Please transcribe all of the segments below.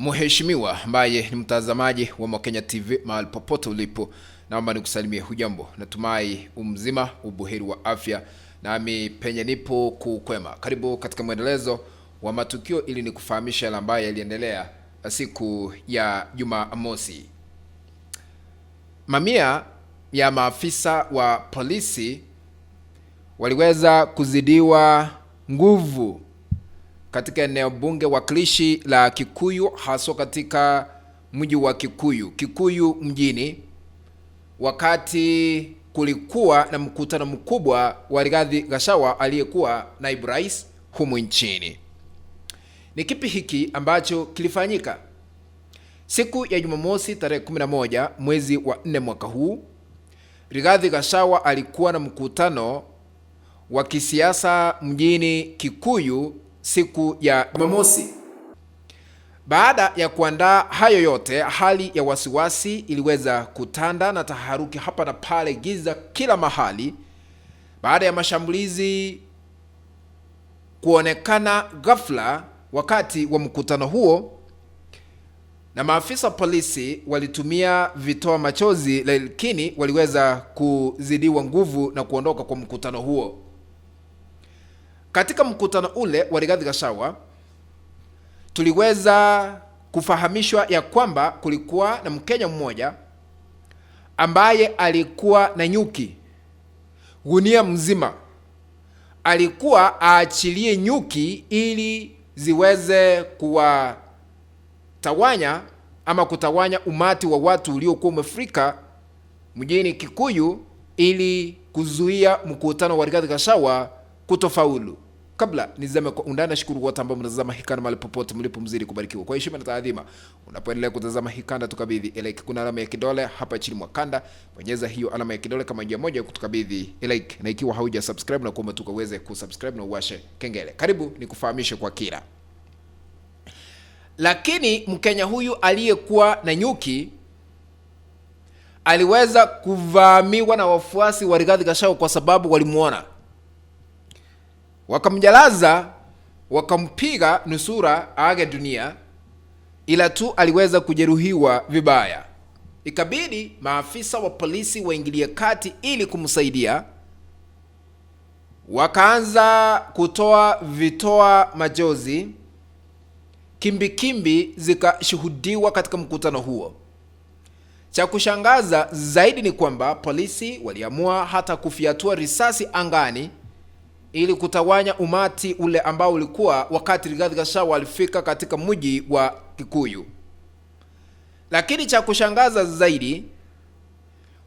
Mheshimiwa ambaye ni mtazamaji wa Mwakenya TV mahali popote ulipo, naomba nikusalimie. Hujambo? Natumai umzima, ubuheri wa afya, nami penye nipo kukwema. Karibu katika mwendelezo wa matukio ili nikufahamisha yale ambayo yaliendelea siku ya Jumamosi. Mamia ya maafisa wa polisi waliweza kuzidiwa nguvu katika eneo bunge wakilishi la Kikuyu, haswa katika mji wa Kikuyu mjini, wakati kulikuwa na mkutano mkubwa wa Rigathi Gachagua aliyekuwa naibu rais humu nchini. Ni kipi hiki ambacho kilifanyika? Siku ya Jumamosi tarehe 11 mwezi wa 4 mwaka huu, Rigathi Gachagua alikuwa na mkutano wa kisiasa mjini Kikuyu siku ya Jumamosi. Baada ya kuandaa hayo yote, hali ya wasiwasi iliweza kutanda na taharuki hapa na pale, giza kila mahali, baada ya mashambulizi kuonekana ghafla wakati wa mkutano huo, na maafisa polisi walitumia vitoa machozi, lakini waliweza kuzidiwa nguvu na kuondoka kwa mkutano huo. Katika mkutano ule wa Rigathi Gachagua, tuliweza kufahamishwa ya kwamba kulikuwa na Mkenya mmoja ambaye alikuwa na nyuki gunia mzima. Alikuwa aachilie nyuki ili ziweze kuwatawanya ama kutawanya umati wa watu uliokuwa umefurika mjini Kikuyu ili kuzuia mkutano wa Rigathi Gachagua kutofaulu. Kabla nizame kwa undani, nashukuru wote ambao mnatazama hii kanda mahali popote mlipo, mzidi kubarikiwa. Kwa heshima na taadhima, unapoendelea kutazama hii kanda, tukabidhi like. Kuna alama ya kidole hapa chini mwa kanda, bonyeza hiyo alama ya kidole kama njia moja kutukabidhi like, na ikiwa hauja subscribe na kuomba tukaweze kusubscribe na uwashe kengele. Karibu nikufahamishe kwa kila. Lakini Mkenya huyu aliyekuwa na nyuki aliweza kuvamiwa na wafuasi wa Rigathi Gachagua kwa sababu walimuona, wakamjalaza, wakampiga nusura aage dunia, ila tu aliweza kujeruhiwa vibaya. Ikabidi maafisa wa polisi waingilie kati ili kumsaidia. Wakaanza kutoa vitoa machozi, kimbi zikashuhudiwa katika mkutano huo. Cha kushangaza zaidi ni kwamba polisi waliamua hata kufiatua risasi angani ili kutawanya umati ule ambao ulikuwa wakati Rigathi Gachagua alifika katika mji wa Kikuyu. Lakini cha kushangaza zaidi,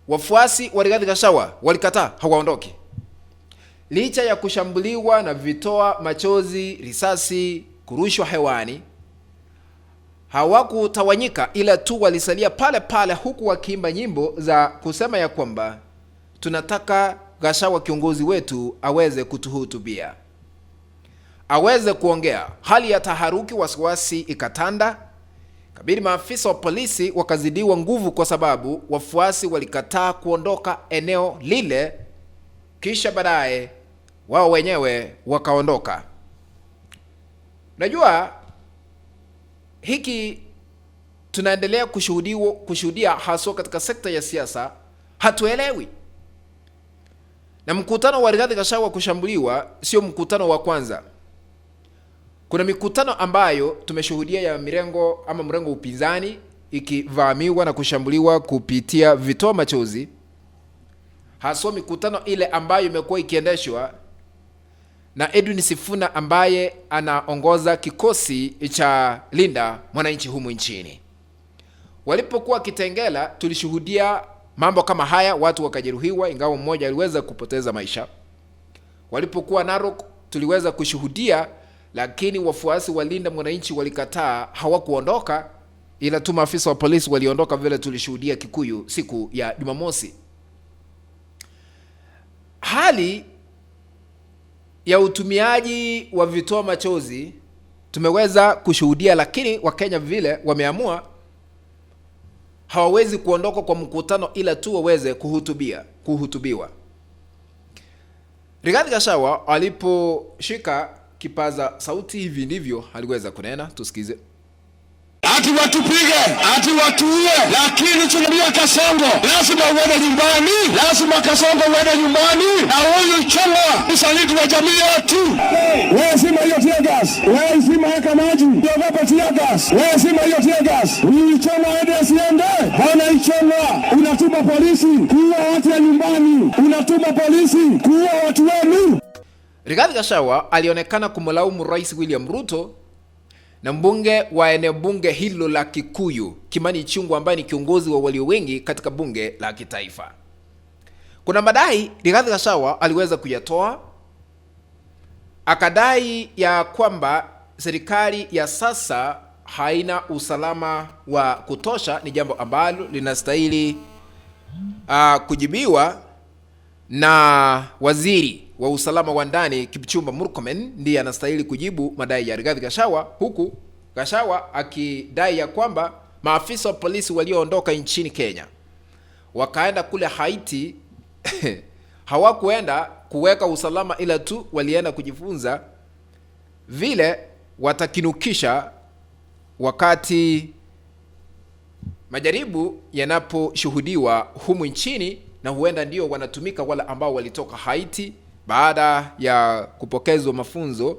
wafuasi wa Rigathi Gachagua walikataa, hawaondoki. Licha ya kushambuliwa na vitoa machozi, risasi kurushwa hewani, hawakutawanyika, ila tu walisalia pale pale, huku wakiimba nyimbo za kusema ya kwamba tunataka Gachagua kiongozi wetu aweze kutuhutubia, aweze kuongea. Hali ya taharuki, wasiwasi ikatanda. Kabidi maafisa wa polisi wakazidiwa nguvu kwa sababu wafuasi walikataa kuondoka eneo lile, kisha baadaye wao wenyewe wakaondoka. Najua hiki tunaendelea kushuhudia haswa katika sekta ya siasa, hatuelewi. Na mkutano wa Rigathi Gachagua kushambuliwa sio mkutano wa kwanza. Kuna mikutano ambayo tumeshuhudia ya mrengo upinzani ikivamiwa na kushambuliwa kupitia vitoa machozi, haswa mikutano ile ambayo imekuwa ikiendeshwa na Edwin Sifuna ambaye anaongoza kikosi cha Linda Mwananchi humu nchini. Walipokuwa Kitengela tulishuhudia mambo kama haya, watu wakajeruhiwa, ingawa mmoja aliweza kupoteza maisha. Walipokuwa Narok tuliweza kushuhudia, lakini wafuasi wa Linda Mwananchi walikataa, hawakuondoka, ila tu maafisa wa polisi waliondoka, vile tulishuhudia Kikuyu siku ya Jumamosi. Hali ya utumiaji wa vitoa machozi tumeweza kushuhudia, lakini Wakenya vile wameamua hawawezi kuondoka kwa mkutano, ila tu waweze kuhutubiwa. Rigathi Gachagua aliposhika kipaza sauti, hivi ndivyo aliweza kunena, tusikize. Ati watupige, ati watuue, lakini tunalia Kasongo lazima uende nyumbani, lazima Kasongo uende nyumbani, na huyu Chungwa msaliti wa jamii yetu. Wewe sima hiyo tear gas, wewe sima haka maji, ogopa tear gas, wewe sima hiyo tear gas. Huyu Chungwa hadi asiende, bwana Chungwa unatuma polisi kuua watu ya nyumbani, unatuma polisi kuua watu wenu. Rigathi Gachagua alionekana kumlaumu Rais William Ruto na mbunge wa eneo bunge hilo la Kikuyu Kimani Ichung'wah ambaye ni kiongozi wa walio wengi katika bunge la kitaifa. Kuna madai Rigathi Gachagua aliweza kuyatoa, akadai ya kwamba serikali ya sasa haina usalama wa kutosha, ni jambo ambalo linastahili kujibiwa na waziri wa usalama wa ndani Kipchumba Murkomen, ndiye anastahili kujibu madai ya Rigathi Gachagua, huku Gachagua akidai ya kwamba maafisa wa polisi walioondoka nchini Kenya wakaenda kule Haiti hawakuenda kuweka usalama, ila tu walienda kujifunza vile watakinukisha wakati majaribu yanaposhuhudiwa humu nchini, na huenda ndio wanatumika wale ambao walitoka Haiti baada ya kupokezwa mafunzo,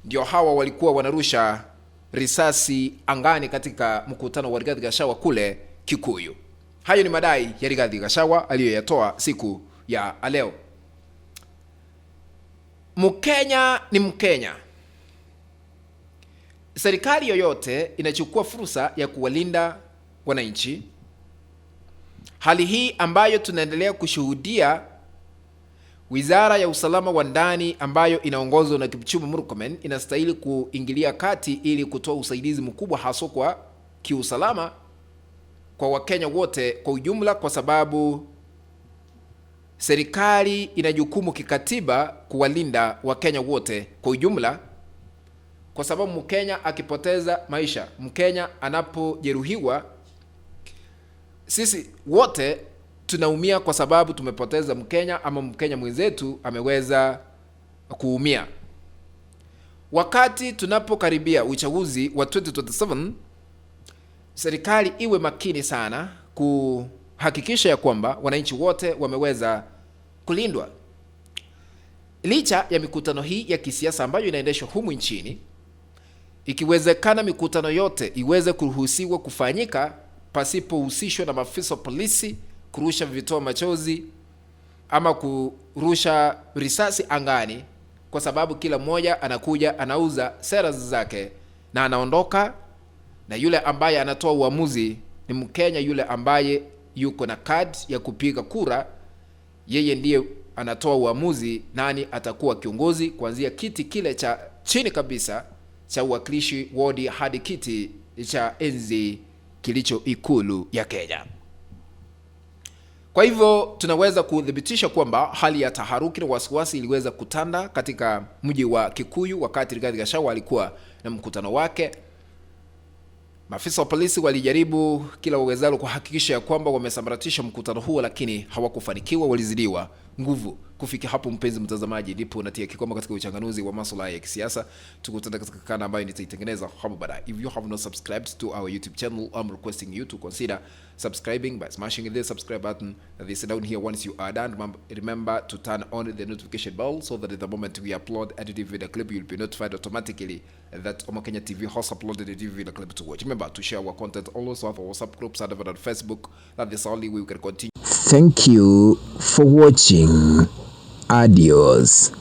ndio hawa walikuwa wanarusha risasi angani katika mkutano wa Rigathi Gachagua kule Kikuyu. Hayo ni madai ya Rigathi Gachagua aliyoyatoa siku ya leo. Mkenya ni Mkenya. Serikali yoyote inachukua fursa ya kuwalinda wananchi. Hali hii ambayo tunaendelea kushuhudia, Wizara ya usalama wa ndani ambayo inaongozwa na Kipchumba Murkomen inastahili kuingilia kati ili kutoa usaidizi mkubwa hasa kwa kiusalama kwa Wakenya wote kwa ujumla, kwa sababu serikali ina jukumu kikatiba kuwalinda Wakenya wote kwa ujumla, kwa sababu Mkenya akipoteza maisha, Mkenya anapojeruhiwa, sisi wote tunaumia kwa sababu tumepoteza Mkenya ama Mkenya mwenzetu ameweza kuumia. Wakati tunapokaribia uchaguzi wa 2027, serikali iwe makini sana kuhakikisha ya kwamba wananchi wote wameweza kulindwa. Licha ya mikutano hii ya kisiasa ambayo inaendeshwa humu nchini, ikiwezekana mikutano yote iweze kuruhusiwa kufanyika pasipo husishwa na maafisa wa polisi kurusha vitoa machozi ama kurusha risasi angani, kwa sababu kila mmoja anakuja anauza sera zake na anaondoka, na yule ambaye anatoa uamuzi ni Mkenya yule ambaye yuko na kadi ya kupiga kura. Yeye ndiye anatoa uamuzi nani atakuwa kiongozi, kuanzia kiti kile cha chini kabisa cha uwakilishi ward hadi kiti cha enzi kilicho Ikulu ya Kenya. Kwa hivyo tunaweza kudhibitisha kwamba hali ya taharuki na wasiwasi iliweza kutanda katika mji wa Kikuyu wakati Rigathi Gachagua alikuwa na mkutano wake. Maafisa wa polisi walijaribu kila uwezalo kuhakikisha ya kwamba wamesambaratisha mkutano huo, lakini hawakufanikiwa, walizidiwa nguvu. Kufikia hapo, mpenzi mtazamaji, ndipo natia kikomo katika uchanganuzi wa masuala ya kisiasa. Tukutane katika kanali ambayo nitaitengeneza hapo baadaye. If you have not subscribed to our YouTube channel, I'm requesting you to consider subscribing by smashing the subscribe button this down here. Once you are done, remember to turn on the notification bell so that the moment we upload a video clip, you'll be notified automatically that Omo Kenya TV has uploaded a video clip to watch. Remember to share our content. Also have our WhatsApp groups and on Facebook. That is only way we can continue. Thank you for watching. Adios.